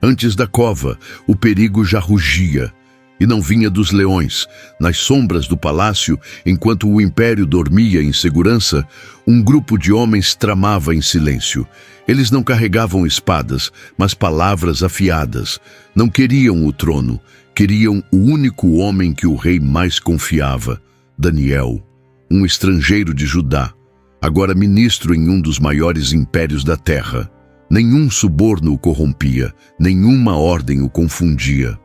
Antes da cova, o perigo já rugia, e não vinha dos leões. Nas sombras do palácio, enquanto o império dormia em segurança, um grupo de homens tramava em silêncio. Eles não carregavam espadas, mas palavras afiadas. Não queriam o trono, queriam o único homem que o rei mais confiava, Daniel, um estrangeiro de Judá, agora ministro em um dos maiores impérios da terra. Nenhum suborno o corrompia, nenhuma ordem o confundia.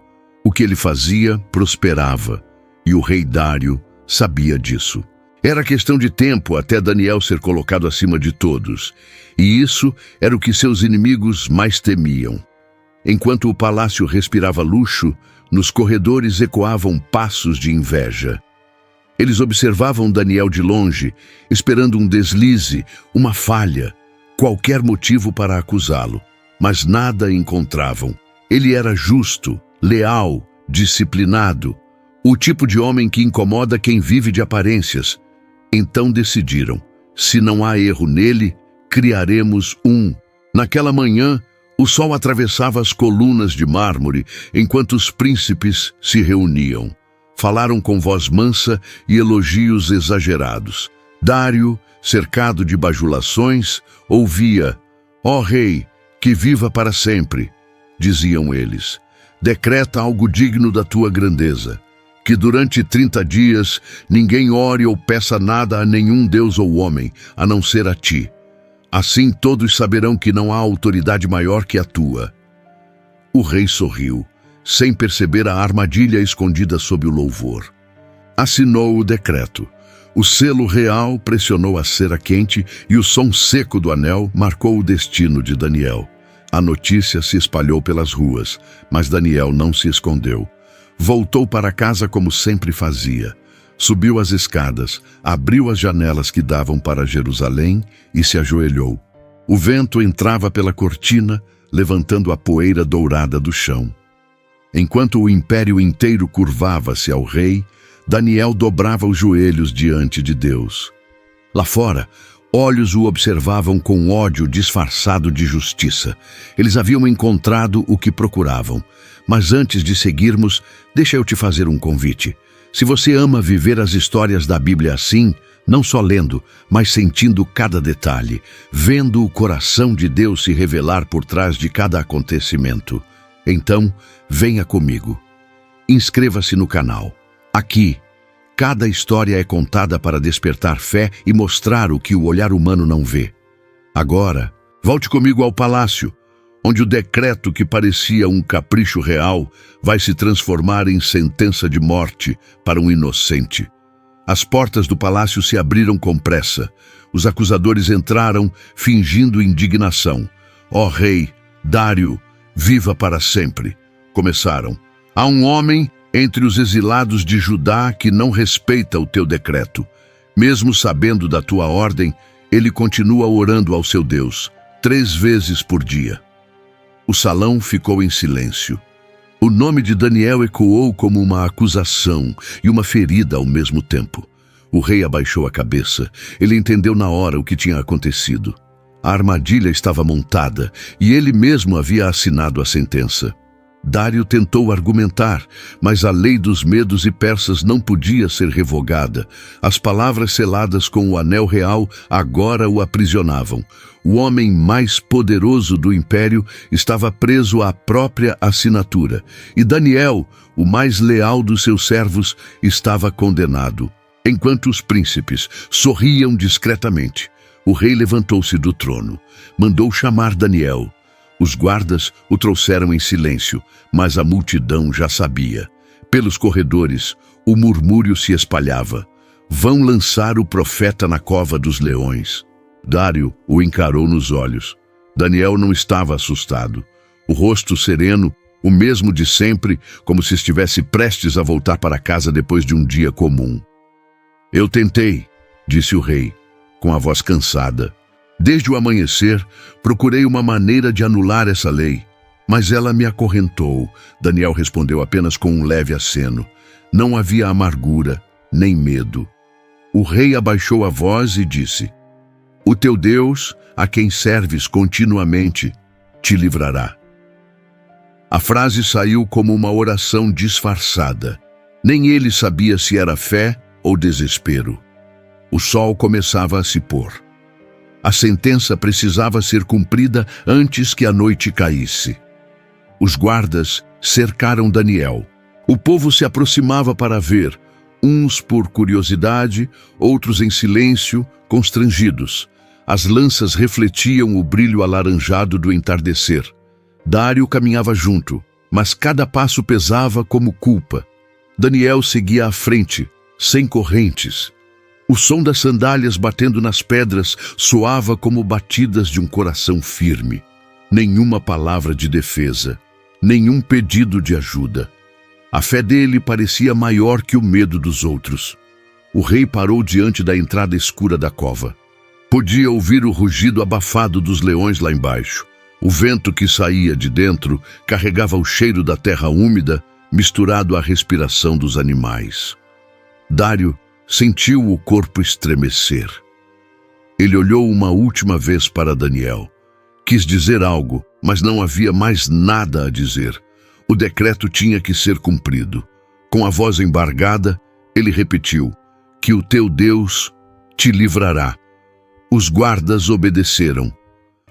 O que ele fazia prosperava, e o rei Dário sabia disso. Era questão de tempo até Daniel ser colocado acima de todos, e isso era o que seus inimigos mais temiam. Enquanto o palácio respirava luxo, nos corredores ecoavam passos de inveja. Eles observavam Daniel de longe, esperando um deslize, uma falha, qualquer motivo para acusá-lo, mas nada encontravam. Ele era justo, leal, disciplinado, o tipo de homem que incomoda quem vive de aparências. Então decidiram, se não há erro nele, criaremos um. Naquela manhã, o sol atravessava as colunas de mármore, enquanto os príncipes se reuniam. Falaram com voz mansa e elogios exagerados. Dário, cercado de bajulações, ouvia: "Ó rei, que viva para sempre", diziam eles. "Decreta algo digno da tua grandeza, que durante 30 dias ninguém ore ou peça nada a nenhum deus ou homem, a não ser a ti. Assim todos saberão que não há autoridade maior que a tua." O rei sorriu, sem perceber a armadilha escondida sob o louvor. Assinou o decreto. O selo real pressionou a cera quente e o som seco do anel marcou o destino de Daniel. A notícia se espalhou pelas ruas, mas Daniel não se escondeu. Voltou para casa como sempre fazia. Subiu as escadas, abriu as janelas que davam para Jerusalém e se ajoelhou. O vento entrava pela cortina, levantando a poeira dourada do chão. Enquanto o império inteiro curvava-se ao rei, Daniel dobrava os joelhos diante de Deus. Lá fora, olhos o observavam com ódio disfarçado de justiça. Eles haviam encontrado o que procuravam. Mas antes de seguirmos, deixa eu te fazer um convite. Se você ama viver as histórias da Bíblia assim, não só lendo, mas sentindo cada detalhe, vendo o coração de Deus se revelar por trás de cada acontecimento, então venha comigo. Inscreva-se no canal. Aqui, cada história é contada para despertar fé e mostrar o que o olhar humano não vê. Agora, volte comigo ao palácio, onde o decreto que parecia um capricho real vai se transformar em sentença de morte para um inocente. As portas do palácio se abriram com pressa. Os acusadores entraram, fingindo indignação. "Ó rei, Dário, viva para sempre", começaram. "Há um homem entre os exilados de Judá que não respeita o teu decreto. Mesmo sabendo da tua ordem, ele continua orando ao seu Deus, 3 vezes por dia." O salão ficou em silêncio. O nome de Daniel ecoou como uma acusação e uma ferida ao mesmo tempo. O rei abaixou a cabeça. Ele entendeu na hora o que tinha acontecido. A armadilha estava montada e ele mesmo havia assinado a sentença. Dário tentou argumentar, mas a lei dos medos e persas não podia ser revogada. As palavras seladas com o anel real agora o aprisionavam. O homem mais poderoso do império estava preso à própria assinatura, e Daniel, o mais leal dos seus servos, estava condenado. Enquanto os príncipes sorriam discretamente, o rei levantou-se do trono, mandou chamar Daniel. Os guardas o trouxeram em silêncio, mas a multidão já sabia. Pelos corredores, o murmúrio se espalhava. "Vão lançar o profeta na cova dos leões." Dário o encarou nos olhos. Daniel não estava assustado. O rosto sereno, o mesmo de sempre, como se estivesse prestes a voltar para casa depois de um dia comum. "Eu tentei", disse o rei, com a voz cansada. "Desde o amanhecer, procurei uma maneira de anular essa lei, mas ela me acorrentou." Daniel respondeu apenas com um leve aceno. Não havia amargura, nem medo. O rei abaixou a voz e disse: "O teu Deus, a quem serves continuamente, te livrará." A frase saiu como uma oração disfarçada. Nem ele sabia se era fé ou desespero. O sol começava a se pôr. A sentença precisava ser cumprida antes que a noite caísse. Os guardas cercaram Daniel. O povo se aproximava para ver, uns por curiosidade, outros em silêncio, constrangidos. As lanças refletiam o brilho alaranjado do entardecer. Dário caminhava junto, mas cada passo pesava como culpa. Daniel seguia à frente, sem correntes. O som das sandálias batendo nas pedras soava como batidas de um coração firme. Nenhuma palavra de defesa, nenhum pedido de ajuda. A fé dele parecia maior que o medo dos outros. O rei parou diante da entrada escura da cova. Podia ouvir o rugido abafado dos leões lá embaixo. O vento que saía de dentro carregava o cheiro da terra úmida, misturado à respiração dos animais. Dário sentiu o corpo estremecer. Ele olhou uma última vez para Daniel. Quis dizer algo, mas não havia mais nada a dizer. O decreto tinha que ser cumprido. Com a voz embargada, ele repetiu: "Que o teu Deus te livrará." Os guardas obedeceram.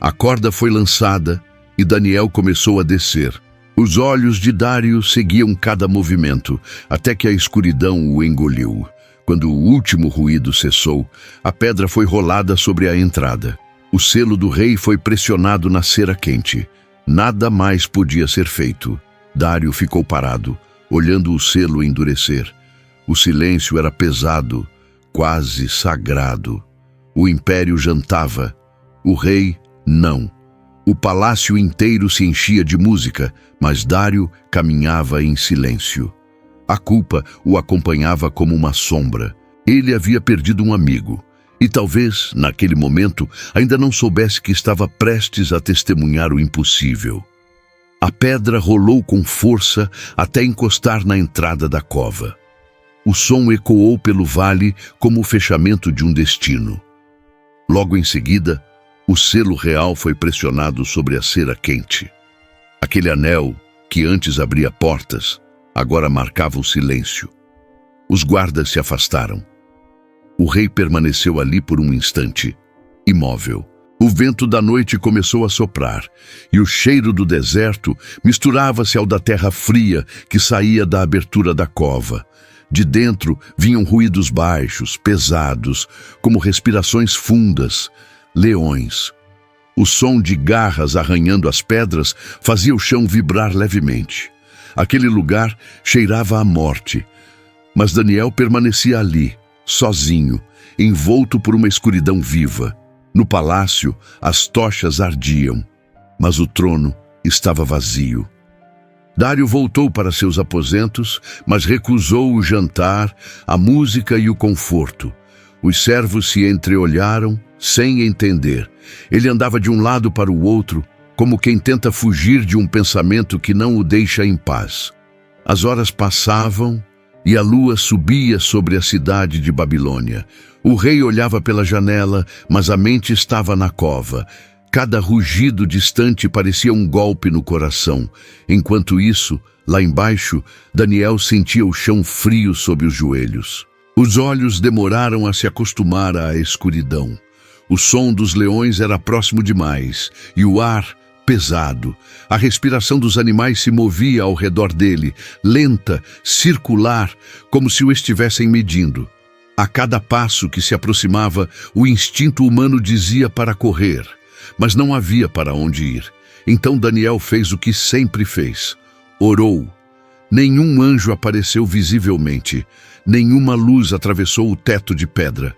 A corda foi lançada e Daniel começou a descer. Os olhos de Dário seguiam cada movimento, até que a escuridão o engoliu. Quando o último ruído cessou, a pedra foi rolada sobre a entrada. O selo do rei foi pressionado na cera quente. Nada mais podia ser feito. Dário ficou parado, olhando o selo endurecer. O silêncio era pesado, quase sagrado. O império jantava. O rei, não. O palácio inteiro se enchia de música, mas Dário caminhava em silêncio. A culpa o acompanhava como uma sombra. Ele havia perdido um amigo. E talvez, naquele momento, ainda não soubesse que estava prestes a testemunhar o impossível. A pedra rolou com força até encostar na entrada da cova. O som ecoou pelo vale como o fechamento de um destino. Logo em seguida, o selo real foi pressionado sobre a cera quente. Aquele anel, que antes abria portas, agora marcava o silêncio. Os guardas se afastaram. O rei permaneceu ali por um instante, imóvel. O vento da noite começou a soprar, e o cheiro do deserto misturava-se ao da terra fria que saía da abertura da cova. De dentro vinham ruídos baixos, pesados, como respirações fundas, leões. O som de garras arranhando as pedras fazia o chão vibrar levemente. Aquele lugar cheirava à morte, mas Daniel permanecia ali, sozinho, envolto por uma escuridão viva. No palácio, as tochas ardiam, mas o trono estava vazio. Dário voltou para seus aposentos, mas recusou o jantar, a música e o conforto. Os servos se entreolharam, sem entender. Ele andava de um lado para o outro, como quem tenta fugir de um pensamento que não o deixa em paz. As horas passavam e a lua subia sobre a cidade de Babilônia. O rei olhava pela janela, mas a mente estava na cova. Cada rugido distante parecia um golpe no coração. Enquanto isso, lá embaixo, Daniel sentia o chão frio sob os joelhos. Os olhos demoraram a se acostumar à escuridão. O som dos leões era próximo demais, e o ar pesado. A respiração dos animais se movia ao redor dele, lenta, circular, como se o estivessem medindo. A cada passo que se aproximava, o instinto humano dizia para correr, mas não havia para onde ir. Então Daniel fez o que sempre fez. Orou. Nenhum anjo apareceu visivelmente. Nenhuma luz atravessou o teto de pedra.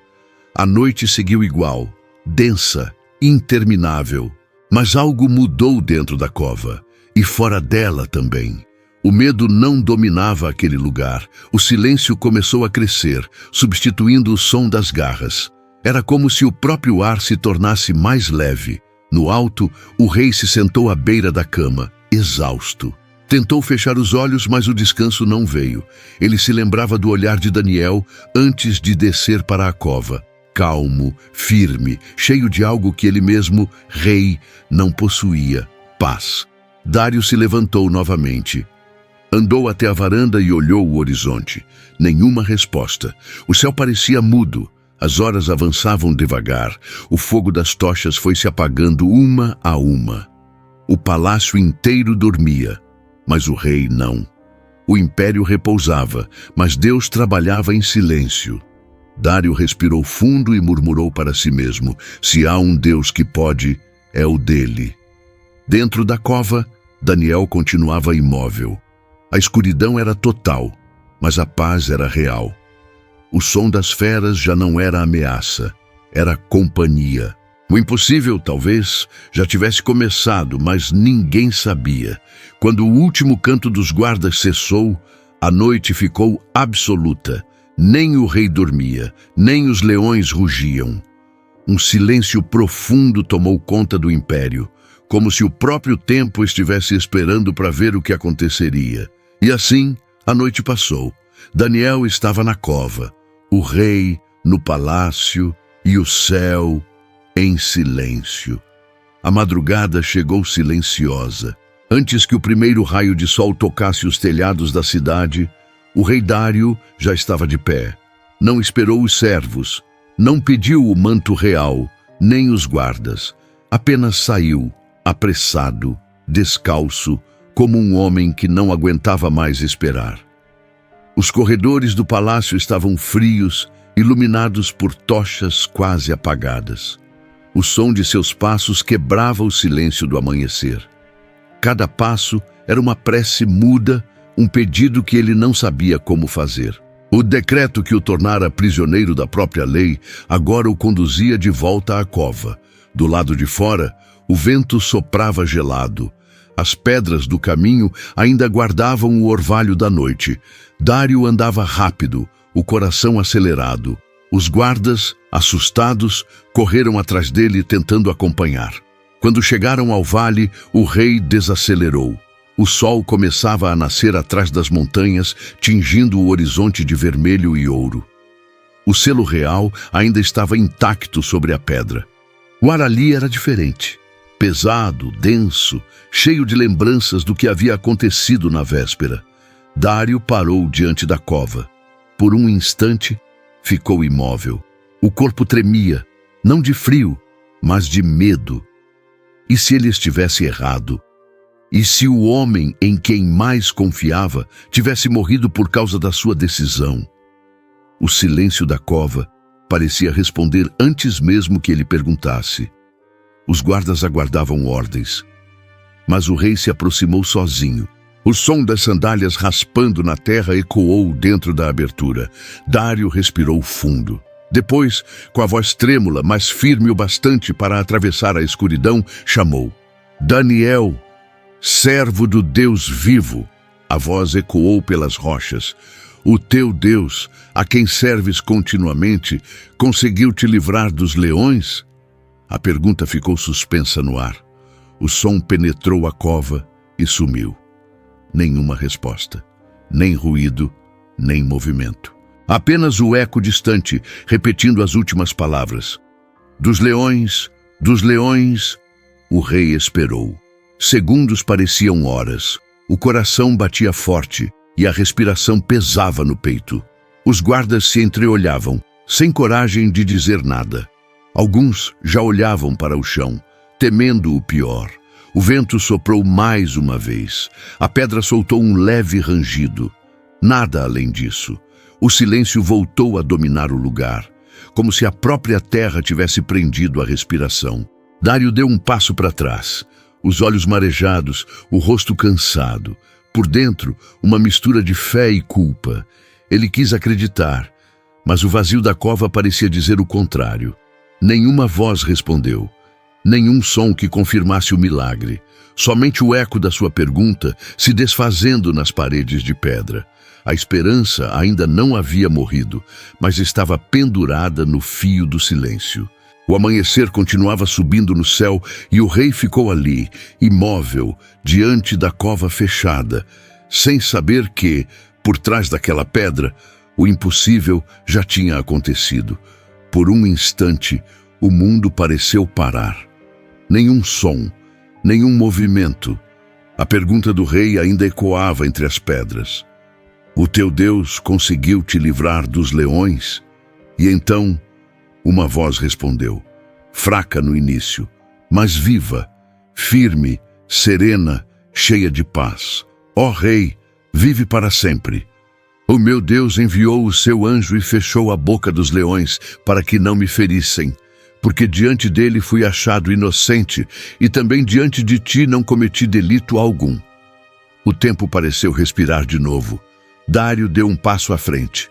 A noite seguiu igual, densa, interminável. Mas algo mudou dentro da cova, e fora dela também. O medo não dominava aquele lugar. O silêncio começou a crescer, substituindo o som das garras. Era como se o próprio ar se tornasse mais leve. No alto, o rei se sentou à beira da cama, exausto. Tentou fechar os olhos, mas o descanso não veio. Ele se lembrava do olhar de Daniel antes de descer para a cova. Calmo, firme, cheio de algo que ele mesmo, rei, não possuía: paz. Dário se levantou novamente. Andou até a varanda e olhou o horizonte. Nenhuma resposta. O céu parecia mudo. As horas avançavam devagar. O fogo das tochas foi se apagando uma a uma. O palácio inteiro dormia, mas o rei não. O império repousava, mas Deus trabalhava em silêncio. Dário respirou fundo e murmurou para si mesmo: se há um Deus que pode, é o dele. Dentro da cova, Daniel continuava imóvel. A escuridão era total, mas a paz era real. O som das feras já não era ameaça, era companhia. O impossível, talvez, já tivesse começado, mas ninguém sabia. Quando o último canto dos guardas cessou, a noite ficou absoluta. Nem o rei dormia, nem os leões rugiam. Um silêncio profundo tomou conta do império, como se o próprio tempo estivesse esperando para ver o que aconteceria. E assim, a noite passou. Daniel estava na cova, o rei no palácio e o céu em silêncio. A madrugada chegou silenciosa. Antes que o primeiro raio de sol tocasse os telhados da cidade, o rei Dário já estava de pé. Não esperou os servos, não pediu o manto real, nem os guardas. Apenas saiu, apressado, descalço, como um homem que não aguentava mais esperar. Os corredores do palácio estavam frios, iluminados por tochas quase apagadas. O som de seus passos quebrava o silêncio do amanhecer. Cada passo era uma prece muda, um pedido que ele não sabia como fazer. O decreto que o tornara prisioneiro da própria lei agora o conduzia de volta à cova. Do lado de fora, o vento soprava gelado. As pedras do caminho ainda guardavam o orvalho da noite. Dário andava rápido, o coração acelerado. Os guardas, assustados, correram atrás dele tentando acompanhar. Quando chegaram ao vale, o rei desacelerou. O sol começava a nascer atrás das montanhas, tingindo o horizonte de vermelho e ouro. O selo real ainda estava intacto sobre a pedra. O ar ali era diferente. Pesado, denso, cheio de lembranças do que havia acontecido na véspera. Dário parou diante da cova. Por um instante, ficou imóvel. O corpo tremia, não de frio, mas de medo. E se ele estivesse errado? E se o homem em quem mais confiava tivesse morrido por causa da sua decisão? O silêncio da cova parecia responder antes mesmo que ele perguntasse. Os guardas aguardavam ordens. Mas o rei se aproximou sozinho. O som das sandálias raspando na terra ecoou dentro da abertura. Dário respirou fundo. Depois, com a voz trêmula, mas firme o bastante para atravessar a escuridão, chamou: Daniel, servo do Deus vivo. A voz ecoou pelas rochas. O teu Deus, a quem serves continuamente, conseguiu te livrar dos leões? A pergunta ficou suspensa no ar. O som penetrou a cova e sumiu. Nenhuma resposta, nem ruído, nem movimento. Apenas o eco distante, repetindo as últimas palavras. Dos leões, o rei esperou. Segundos pareciam horas. O coração batia forte e a respiração pesava no peito. Os guardas se entreolhavam, sem coragem de dizer nada. Alguns já olhavam para o chão, temendo o pior. O vento soprou mais uma vez. A pedra soltou um leve rangido. Nada além disso. O silêncio voltou a dominar o lugar, como se a própria terra tivesse prendido a respiração. Dário deu um passo para trás, os olhos marejados, o rosto cansado. Por dentro, uma mistura de fé e culpa. Ele quis acreditar, mas o vazio da cova parecia dizer o contrário. Nenhuma voz respondeu, nenhum som que confirmasse o milagre. Somente o eco da sua pergunta se desfazendo nas paredes de pedra. A esperança ainda não havia morrido, mas estava pendurada no fio do silêncio. O amanhecer continuava subindo no céu e o rei ficou ali, imóvel, diante da cova fechada, sem saber que, por trás daquela pedra, o impossível já tinha acontecido. Por um instante, o mundo pareceu parar. Nenhum som, nenhum movimento. A pergunta do rei ainda ecoava entre as pedras. O teu Deus conseguiu te livrar dos leões? E então uma voz respondeu, fraca no início, mas viva, firme, serena, cheia de paz. Ó rei, vive para sempre. O meu Deus enviou o seu anjo e fechou a boca dos leões para que não me ferissem, porque diante dele fui achado inocente e também diante de ti não cometi delito algum. O tempo pareceu respirar de novo. Dário deu um passo à frente.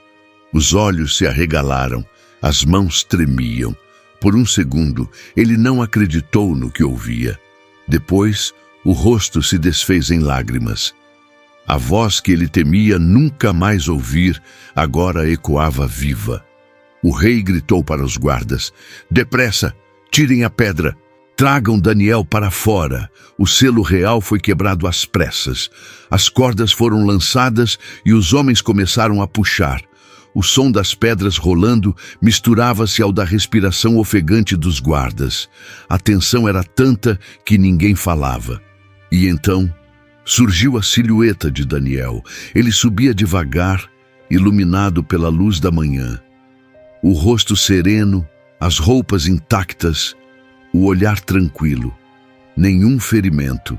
Os olhos se arregalaram, as mãos tremiam. Por um segundo, ele não acreditou no que ouvia. Depois, o rosto se desfez em lágrimas. A voz que ele temia nunca mais ouvir, agora ecoava viva. O rei gritou para os guardas, depressa, tirem a pedra, tragam Daniel para fora. O selo real foi quebrado às pressas. As cordas foram lançadas e os homens começaram a puxar. O som das pedras rolando misturava-se ao da respiração ofegante dos guardas. A tensão era tanta que ninguém falava. E então surgiu a silhueta de Daniel. Ele subia devagar, iluminado pela luz da manhã. O rosto sereno, as roupas intactas, o olhar tranquilo. Nenhum ferimento,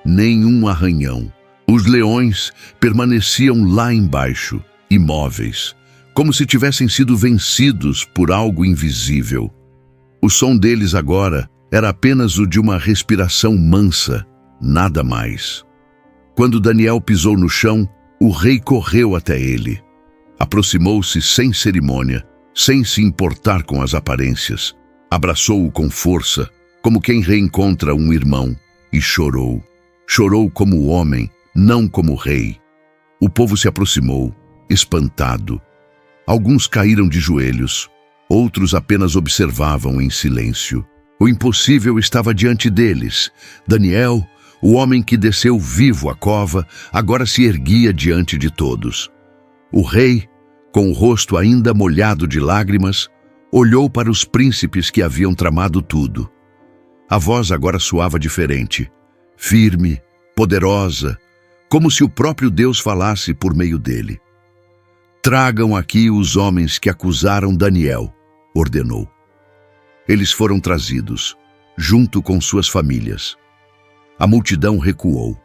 nenhum arranhão. Os leões permaneciam lá embaixo, imóveis, como se tivessem sido vencidos por algo invisível. O som deles agora era apenas o de uma respiração mansa, nada mais. Quando Daniel pisou no chão, o rei correu até ele. Aproximou-se sem cerimônia, sem se importar com as aparências. Abraçou-o com força, como quem reencontra um irmão, e chorou. Chorou como homem, não como rei. O povo se aproximou, espantado. Alguns caíram de joelhos, outros apenas observavam em silêncio. O impossível estava diante deles. Daniel, o homem que desceu vivo à cova, agora se erguia diante de todos. O rei, com o rosto ainda molhado de lágrimas, olhou para os príncipes que haviam tramado tudo. A voz agora soava diferente, firme, poderosa, como se o próprio Deus falasse por meio dele. Tragam aqui os homens que acusaram Daniel, ordenou. Eles foram trazidos, junto com suas famílias. A multidão recuou.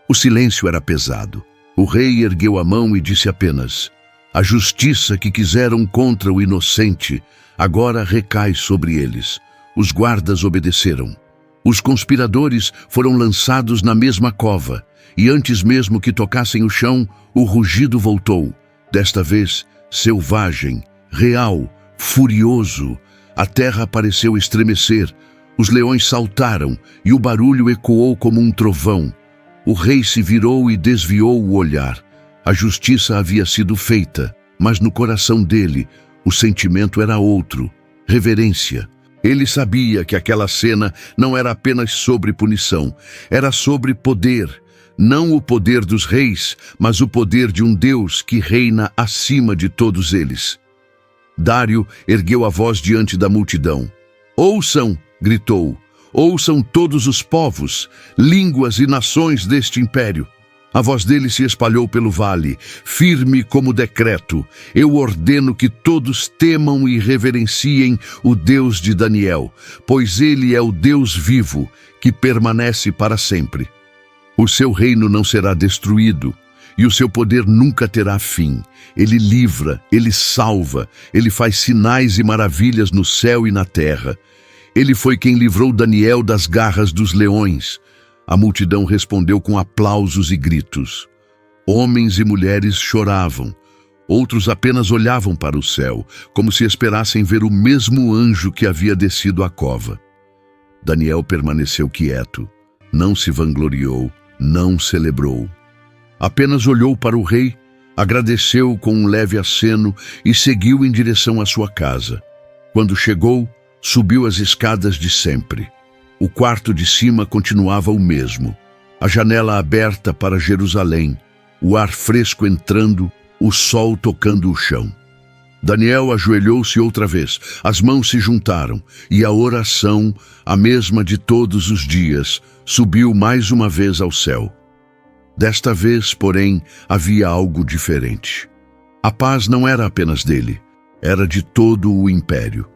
O silêncio era pesado. O rei ergueu a mão e disse apenas, a justiça que quiseram contra o inocente agora recai sobre eles. Os guardas obedeceram. Os conspiradores foram lançados na mesma cova, e antes mesmo que tocassem o chão, o rugido voltou. Desta vez, selvagem, real, furioso. A terra pareceu estremecer. Os leões saltaram e o barulho ecoou como um trovão. O rei se virou e desviou o olhar. A justiça havia sido feita, mas no coração dele, o sentimento era outro, reverência. Ele sabia que aquela cena não era apenas sobre punição, era sobre poder. Não o poder dos reis, mas o poder de um Deus que reina acima de todos eles. Dário ergueu a voz diante da multidão. Ouçam, gritou, ouçam todos os povos, línguas e nações deste império. A voz dele se espalhou pelo vale, firme como decreto. Eu ordeno que todos temam e reverenciem o Deus de Daniel, pois ele é o Deus vivo, que permanece para sempre. O seu reino não será destruído, e o seu poder nunca terá fim. Ele livra, ele salva, ele faz sinais e maravilhas no céu e na terra. Ele foi quem livrou Daniel das garras dos leões. A multidão respondeu com aplausos e gritos. Homens e mulheres choravam. Outros apenas olhavam para o céu, como se esperassem ver o mesmo anjo que havia descido à cova. Daniel permaneceu quieto, não se vangloriou, não celebrou. Apenas olhou para o rei, agradeceu com um leve aceno e seguiu em direção à sua casa. Quando chegou, subiu as escadas de sempre. O quarto de cima continuava o mesmo. A janela aberta para Jerusalém, o ar fresco entrando, o sol tocando o chão. Daniel ajoelhou-se outra vez, as mãos se juntaram, e a oração, a mesma de todos os dias, subiu mais uma vez ao céu. Desta vez, porém, havia algo diferente. A paz não era apenas dele, era de todo o império.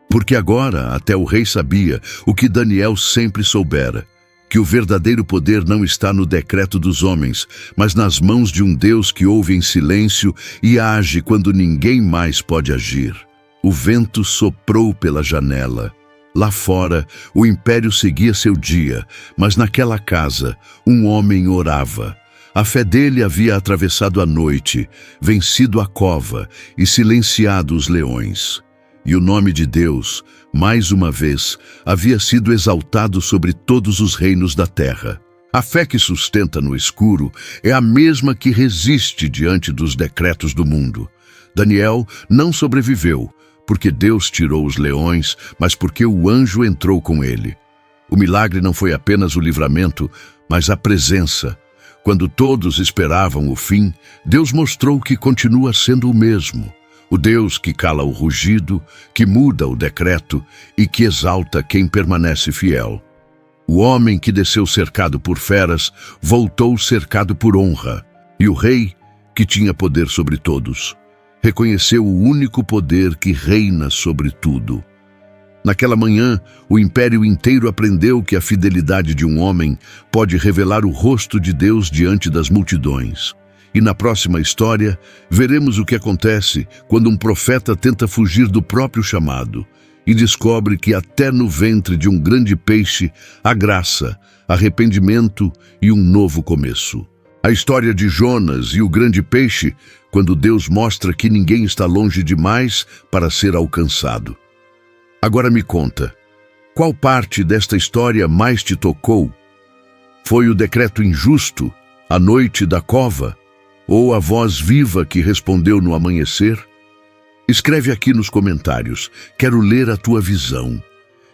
Porque agora até o rei sabia o que Daniel sempre soubera, que o verdadeiro poder não está no decreto dos homens, mas nas mãos de um Deus que ouve em silêncio e age quando ninguém mais pode agir. O vento soprou pela janela. Lá fora, o império seguia seu dia, mas naquela casa, um homem orava. A fé dele havia atravessado a noite, vencido a cova e silenciado os leões. E o nome de Deus, mais uma vez, havia sido exaltado sobre todos os reinos da terra. A fé que sustenta no escuro é a mesma que resiste diante dos decretos do mundo. Daniel não sobreviveu, porque Deus tirou os leões, mas porque o anjo entrou com ele. O milagre não foi apenas o livramento, mas a presença. Quando todos esperavam o fim, Deus mostrou que continua sendo o mesmo. O Deus que cala o rugido, que muda o decreto e que exalta quem permanece fiel. O homem que desceu cercado por feras, voltou cercado por honra. E o rei, que tinha poder sobre todos, reconheceu o único poder que reina sobre tudo. Naquela manhã, o império inteiro aprendeu que a fidelidade de um homem pode revelar o rosto de Deus diante das multidões. E na próxima história, veremos o que acontece quando um profeta tenta fugir do próprio chamado e descobre que até no ventre de um grande peixe há graça, arrependimento e um novo começo. A história de Jonas e o grande peixe, quando Deus mostra que ninguém está longe demais para ser alcançado. Agora me conta, qual parte desta história mais te tocou? Foi o decreto injusto, a noite da cova? Ou a voz viva que respondeu no amanhecer? Escreve aqui nos comentários, quero ler a tua visão.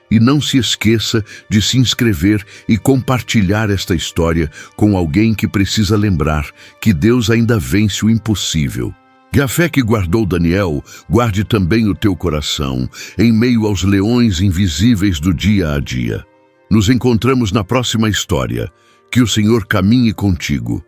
E não se esqueça de se inscrever e compartilhar esta história com alguém que precisa lembrar que Deus ainda vence o impossível. Que a fé que guardou Daniel guarde também o teu coração, em meio aos leões invisíveis do dia a dia. Nos encontramos na próxima história. Que o Senhor caminhe contigo